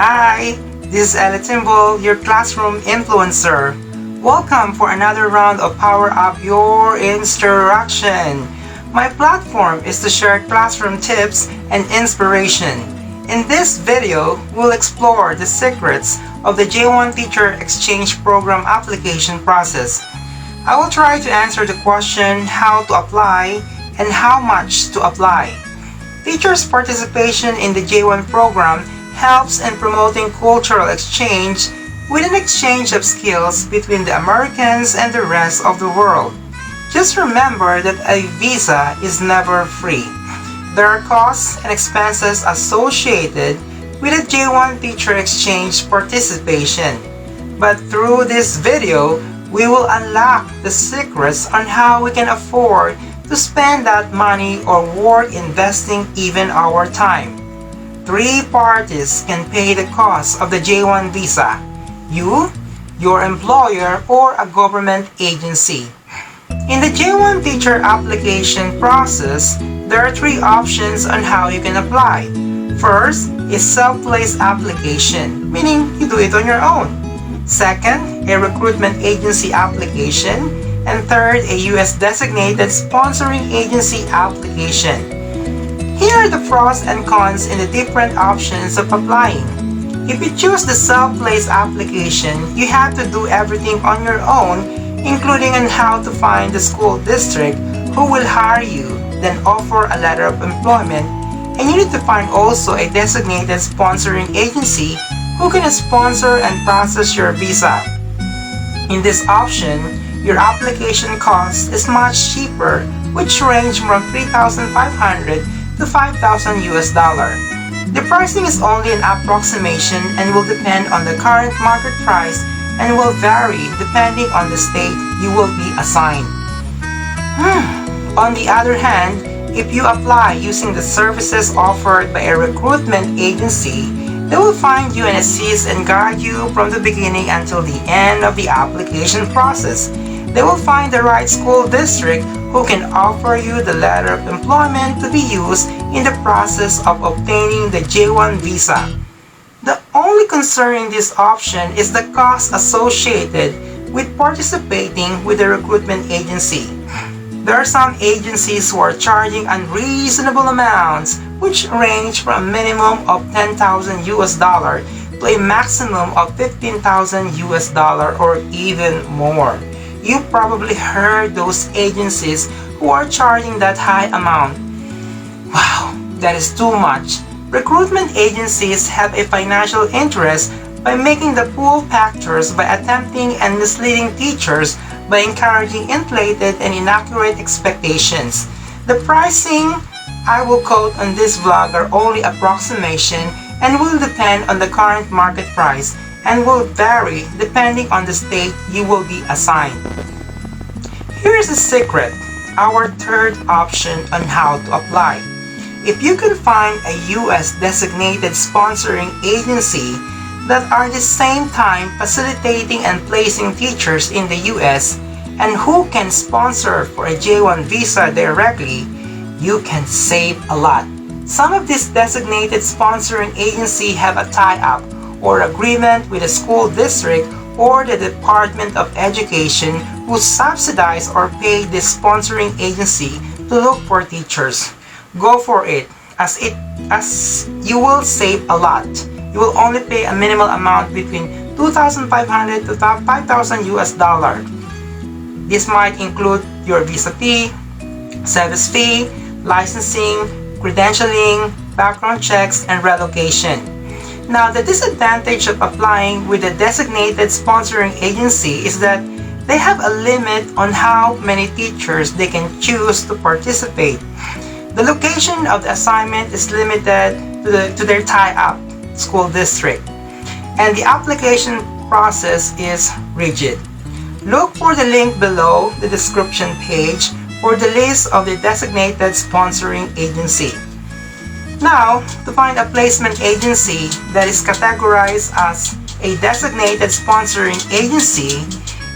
Hi, this is ELIGIBILITY, your classroom influencer. Welcome for another round of PowerUp Your Instruction. My platform is to share classroom tips and inspiration. In this video, we'll explore the secrets of the J1 Teacher Exchange Program application process. I will try to answer the question how to apply and how much to apply. Teachers' participation in the J1 program helps in promoting cultural exchange with an exchange of skills between the Americans and the rest of the world. Just remember that a visa is never free. There are costs and expenses associated with a J1 teacher exchange participation. But through this video, we will unlock the secrets on how we can afford to spend that money or worth investing even our time. Three parties can pay the cost of the J1 visa: you, your employer, or a government agency. In the J1 teacher application process, there are three options on how you can apply. First is self-placed application, meaning you do it on your own. Second, a recruitment agency application. And third, a U.S. designated sponsoring agency application. Here are the pros and cons in the different options of applying. If you choose the self-placed application, you have to do everything on your own, including on how to find the school district who will hire you, then offer a letter of employment, and you need to find also a designated sponsoring agency who can sponsor and process your visa. In this option, your application cost is much cheaper, which range from $3,500 to $5,000 US. The pricing is only an approximation and will depend on the current market price and will vary depending on the state you will be assigned. On the other hand, if you apply using the services offered by a recruitment agency, they will find you and assist and guide you from the beginning until the end of the application process. They will find the right school district who can offer you the letter of employment to be used in the process of obtaining the J1 visa. The only concern in this option is the cost associated with participating with the recruitment agency. There are some agencies who are charging unreasonable amounts, which range from a minimum of $10,000 US to a maximum of $15,000 US or even more. You probably heard those agencies who are charging that high amount. Wow, that is too much. Recruitment agencies have a financial interest by making the pool factors by attempting and misleading teachers by encouraging inflated and inaccurate expectations. The pricing I will quote on this vlog are only approximation and will depend on the current market price and will vary depending on the state you will be assigned. Here is a secret, our third option on how to apply. If you can find a U.S. designated sponsoring agency that are at the same time facilitating and placing teachers in the U.S. and who can sponsor for a J1 visa directly, you can save a lot. Some of these designated sponsoring agencies have a tie-up or agreement with the school district or the Department of Education who subsidize or pay the sponsoring agency to look for teachers. Go for it, as you will save a lot. You will only pay a minimal amount between $2,500 to $5,000 US. This might include your visa fee, service fee, licensing, credentialing, background checks, and relocation. Now, the disadvantage of applying with a designated sponsoring agency is that they have a limit on how many teachers they can choose to participate. The location of the assignment is limited to their tie-up school district, and the application process is rigid. Look for the link below the description page for the list of the designated sponsoring agency. Now, to find a placement agency that is categorized as a designated sponsoring agency,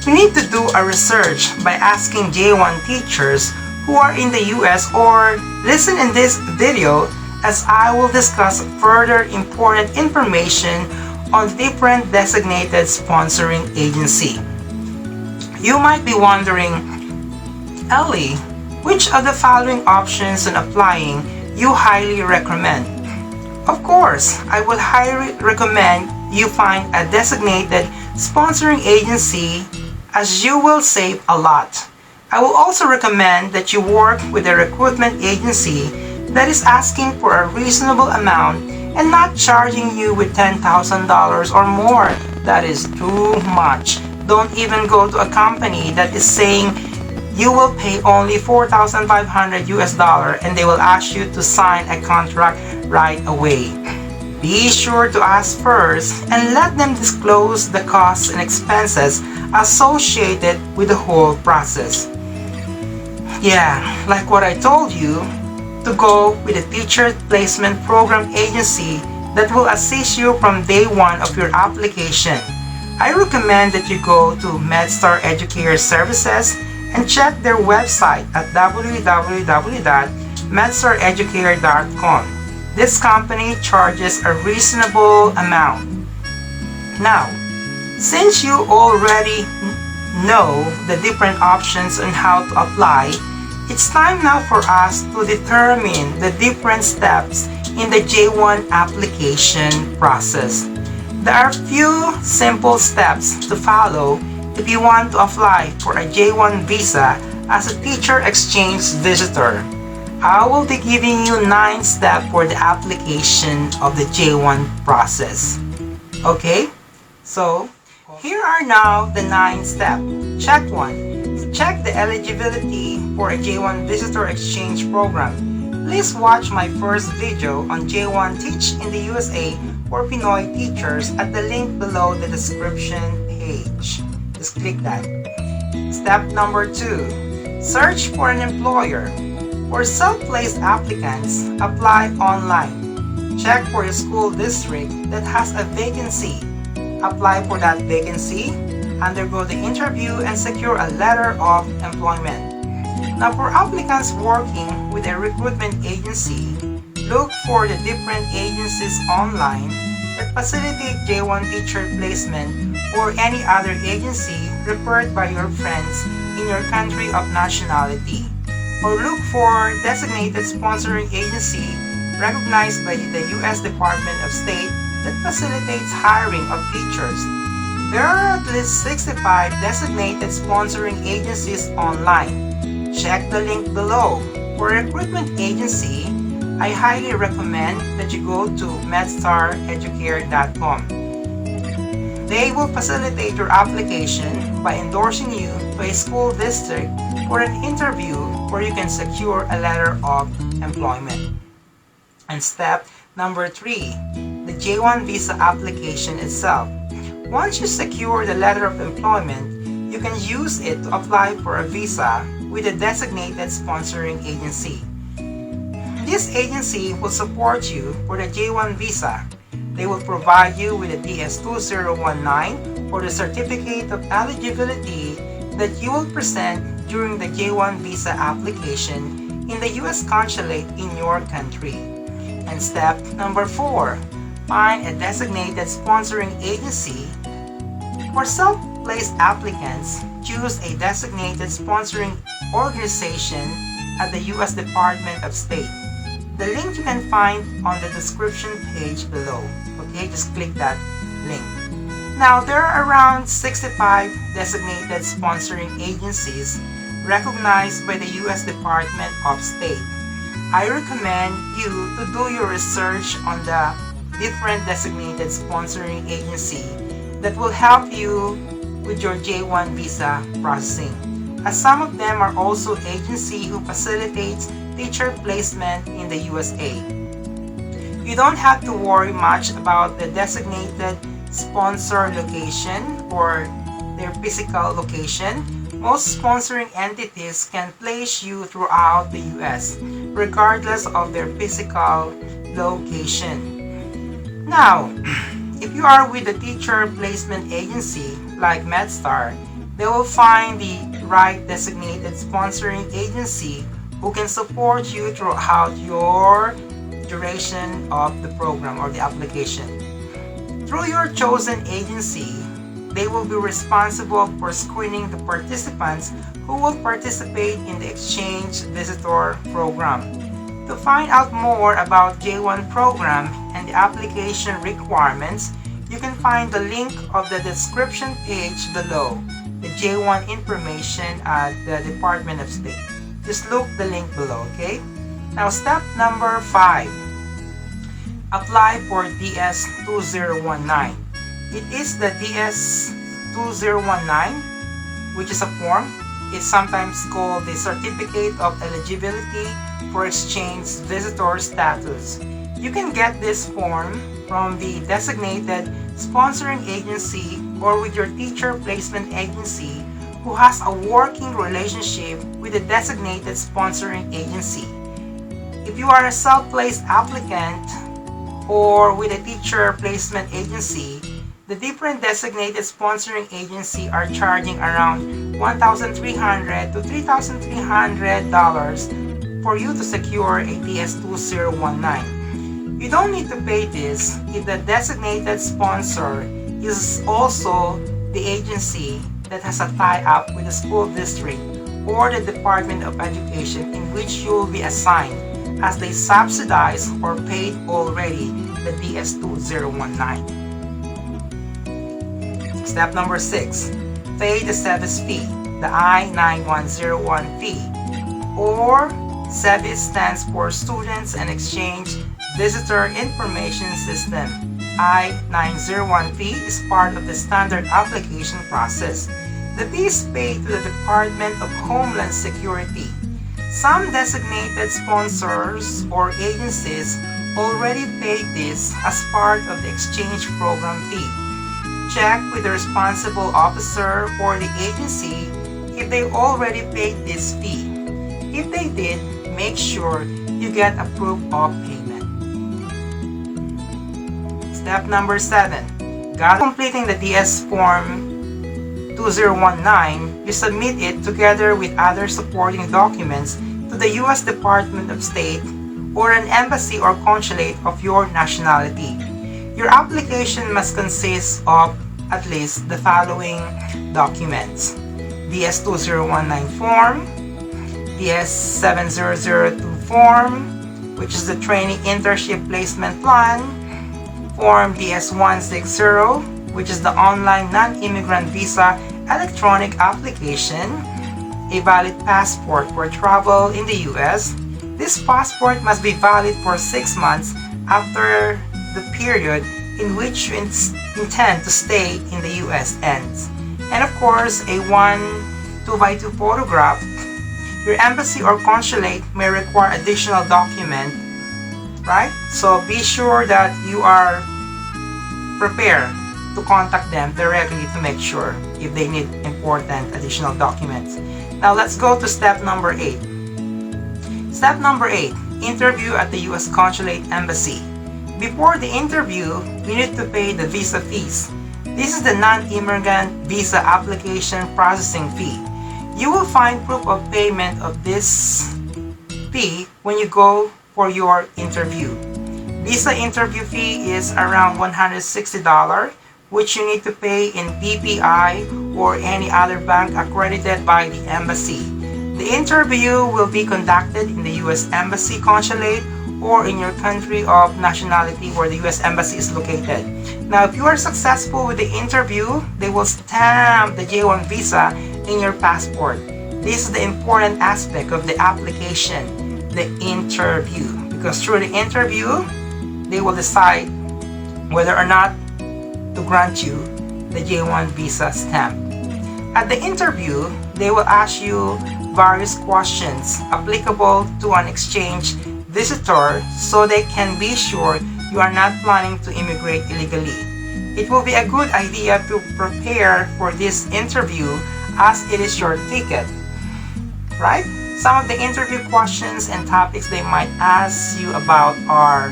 you need to do a research by asking J1 teachers who are in the US or listen in this video as I will discuss further important information on different designated sponsoring agency. You might be wondering, Ellie, which of the following options on applying you highly recommend? Of course, I would highly recommend you find a designated sponsoring agency, as you will save a lot. I will also recommend that you work with a recruitment agency that is asking for a reasonable amount and not charging you with $10,000 or more. That is too much. Don't even go to a company that is saying you will pay only $4,500 and they will ask you to sign a contract right away. Be sure to ask first and let them disclose the costs and expenses associated with the whole process. Yeah, like what I told you, to go with a teacher placement program agency that will assist you from day one of your application. I recommend that you go to MedStar Educator Services and check their website at www.medstareducator.com. This company charges a reasonable amount. Now, since you already know the different options on how to apply, it's time now for us to determine the different steps in the J1 application process. There are few simple steps to follow if you want to apply for a J1 visa as a teacher exchange visitor. I will be giving you 9 steps for the application of the J1 process. Okay? So, here are now the 9 steps. Check 1. Check the eligibility for a J1 visitor exchange program. Please watch my first video on J1 Teach in the USA for Pinoy teachers at the link below the description page. Just click that. Step number 2. Search for an employer. For self-placed applicants, apply online. Check for your school district that has a vacancy. Apply for that vacancy, undergo the interview, and secure a letter of employment. Now, for applicants working with a recruitment agency, look for the different agencies online that facilitate J1 teacher placement or any other agency referred by your friends in your country of nationality. Or look for designated sponsoring agency recognized by the U.S. Department of State that facilitates hiring of teachers. There are at least 65 designated sponsoring agencies online. Check the link below. For a recruitment agency, I highly recommend that you go to medstareducator.com. They will facilitate your application by endorsing you to a school district for an interview where you can secure a letter of employment. And step number 3, the J1 visa application itself. Once you secure the letter of employment, you can use it to apply for a visa with a designated sponsoring agency. This agency will support you for the J1 visa. They will provide you with a DS-2019 or the certificate of eligibility that you will present during the J1 visa application in the U.S. consulate in your country. And step number 4, find a designated sponsoring agency. For self-placed applicants, choose a designated sponsoring organization at the U.S. Department of State. The link you can find on the description page below. Okay, just click that link. Now, there are around 65 designated sponsoring agencies recognized by the U.S. Department of State. I recommend you to do your research on the different designated sponsoring agency that will help you with your J1 visa processing, as some of them are also agency who facilitates teacher placement in the USA. You don't have to worry much about the designated sponsor location or their physical location. Most sponsoring entities can place you throughout the US, regardless of their physical location. Now, if you are with a teacher placement agency like MedStar, they will find the right designated sponsoring agency who can support you throughout your duration of the program or the application. Through your chosen agency, they will be responsible for screening the participants who will participate in the exchange visitor program. To find out more about J1 program and the application requirements, you can find the link of the description page below, the J1 information at the Department of State. Just look the link below, okay? Now step number 5. Apply for DS2019. It is the DS2019, which is a form. It's sometimes called the Certificate of Eligibility for Exchange Visitor Status. You can get this form from the designated sponsoring agency or with your teacher placement agency who has a working relationship with the designated sponsoring agency. If you are a self-placed applicant or with a teacher placement agency, the different designated sponsoring agency are charging around $1,300 to $3,300 for you to secure a DS2019. You don't need to pay this if the designated sponsor is also the agency that has a tie-up with the school district or the Department of Education in which you will be assigned, as they subsidize or paid already the DS2019. Step number 6. Pay the SEVIS fee, the I-9101 fee, or SEVIS stands for Students and Exchange Visitor Information System. I-901 fee is part of the standard application process. The fee is paid to the Department of Homeland Security. Some designated sponsors or agencies already paid this as part of the exchange program fee. Check with the responsible officer or the agency if they already paid this fee. If they did, make sure you get a proof of payment. Step number 7. Completing the DS Form 2019, you submit it together with other supporting documents to the U.S. Department of State or an embassy or consulate of your nationality. Your application must consist of at least the following documents: DS2019 form, DS7002 form, which is the training internship placement plan, form DS160, which is the online non-immigrant visa electronic application, a valid passport for travel in the U.S. This passport must be valid for 6 months after the period in which you intend to stay in the U.S. ends. And of course, a 2x2 photograph. Your embassy or consulate may require additional document, right? So be sure that you are prepared to contact them directly to make sure if they need important additional documents. Now let's go to step number 8. Step number 8, interview at the U.S. Consulate Embassy. Before the interview, you need to pay the visa fees. This is the non-immigrant visa application processing fee. You will find proof of payment of this fee when you go for your interview. Visa interview fee is around $160, which you need to pay in BPI or any other bank accredited by the embassy. The interview will be conducted in the U.S. Embassy Consulate or in your country of nationality where the U.S. Embassy is located. Now, if you are successful with the interview, they will stamp the J1 visa in your passport. This is the important aspect of the application, the interview. Because through the interview, they will decide whether or not to grant you the J1 visa stamp. At the interview, they will ask you various questions applicable to an exchange visitor so they can be sure you are not planning to immigrate illegally. It will be a good idea to prepare for this interview as it is your ticket, right? Some of the interview questions and topics they might ask you about are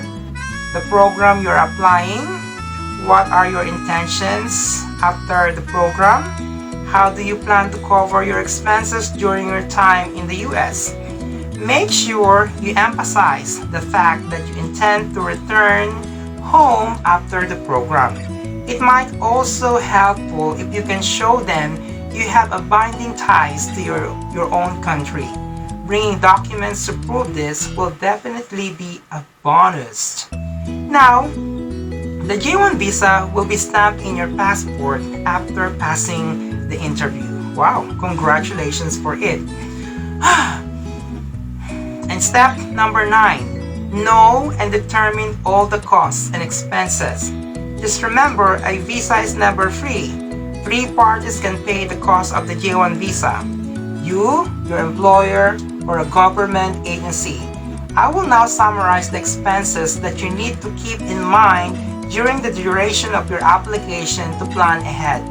the program you're applying, what are your intentions after the program, how do you plan to cover your expenses during your time in the US. Make sure you emphasize the fact that you intend to return home after the program. It might also helpful if you can show them you have a binding ties to your own country. Bringing documents to prove this will definitely be a bonus. Now, the J1 visa will be stamped in your passport after passing the interview. Wow, congratulations for it. And step number 9, know and determine all the costs and expenses. Just remember, a visa is never free. 3 parties can pay the cost of the J1 visa: you, your employer, or a government agency. I will now summarize the expenses that you need to keep in mind during the duration of your application to plan ahead.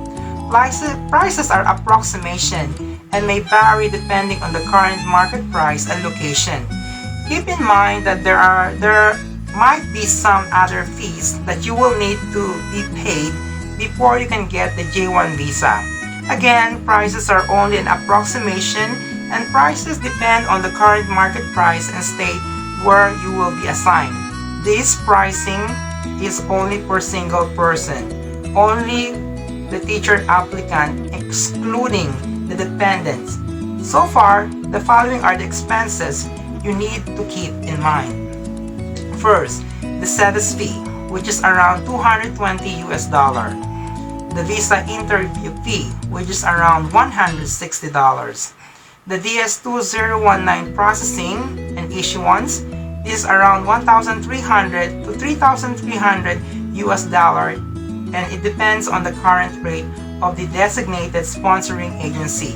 Prices are approximation and may vary depending on the current market price and location. Keep in mind that there might be some other fees that you will need to be paid before you can get the J1 visa. Again, prices are only an approximation, and prices depend on the current market price and state where you will be assigned. This pricing is only per single person, only the teacher applicant, excluding the dependents. So far, the following are the expenses you need to keep in mind. First, the service fee, which is around $220 US. The visa interview fee, which is around $160. The DS2019 processing and issuance is around $1,300 to $3,300 US, and it depends on the current rate of the designated sponsoring agency.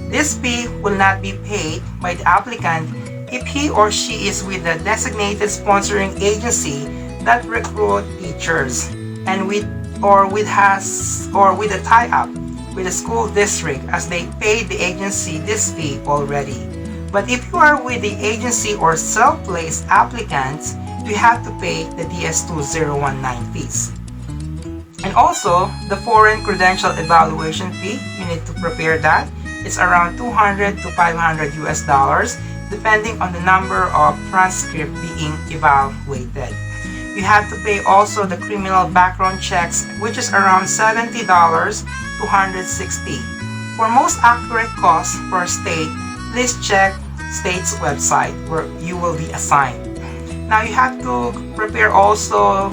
This fee will not be paid by the applicant if he or she is with the designated sponsoring agency that recruit teachers and with a tie-up with the school district, as they paid the agency this fee already. But if you are with the agency or self-placed applicants, you have to pay the DS2019 fees. And also, the foreign credential evaluation fee, you need to prepare that. It's around $200 to $500 US, depending on the number of transcripts being evaluated. You have to pay also the criminal background checks, which is around $70 to $160. For most accurate costs per state, please check state's website where you will be assigned. Now you have to prepare also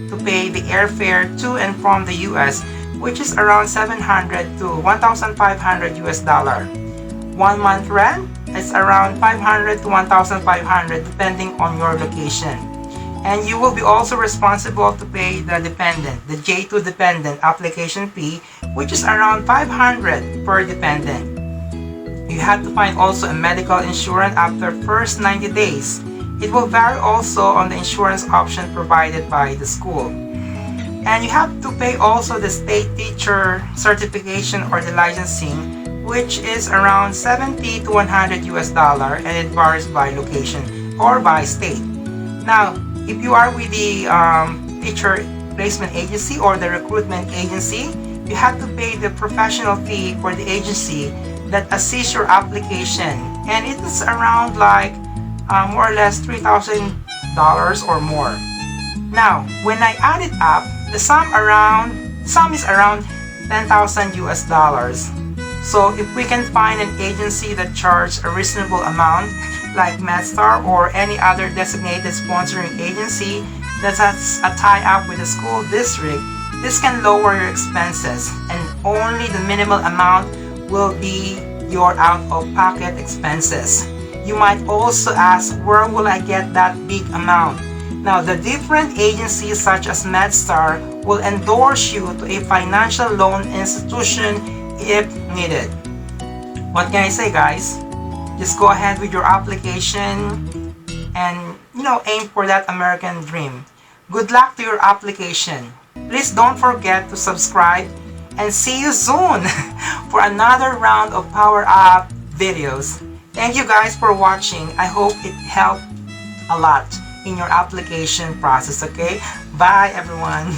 to pay the airfare to and from the US, which is around $700 to $1,500 US. 1 month rent is around $500 to $1,500 depending on your location. And you will be also responsible to pay the dependent, the J2 dependent application fee, which is around $500 per dependent. You have to find also a medical insurance after first 90 days. It will vary also on the insurance option provided by the school. And you have to pay also the state teacher certification or the licensing, which is around $70 to $100 US, and it varies by location or by state. Now, if you are with the teacher placement agency or the recruitment agency, you have to pay the professional fee for the agency that assists your application, and it is around like more or less $3,000 or more. Now, when I add it up, the sum is around $10,000 US. So if we can find an agency that charges a reasonable amount, like MedStar or any other designated sponsoring agency that has a tie-up with the school district, this can lower your expenses, and only the minimal amount will be your out-of-pocket expenses. You might also ask, where will I get that big amount? Now, the different agencies such as MedStar will endorse you to a financial loan institution if needed. What can I say, guys? Just go ahead with your application and, aim for that American dream. Good luck to your application. Please don't forget to subscribe, and see you soon for another round of PowerUp videos. Thank you guys for watching. I hope it helped a lot in your application process, okay? Bye everyone.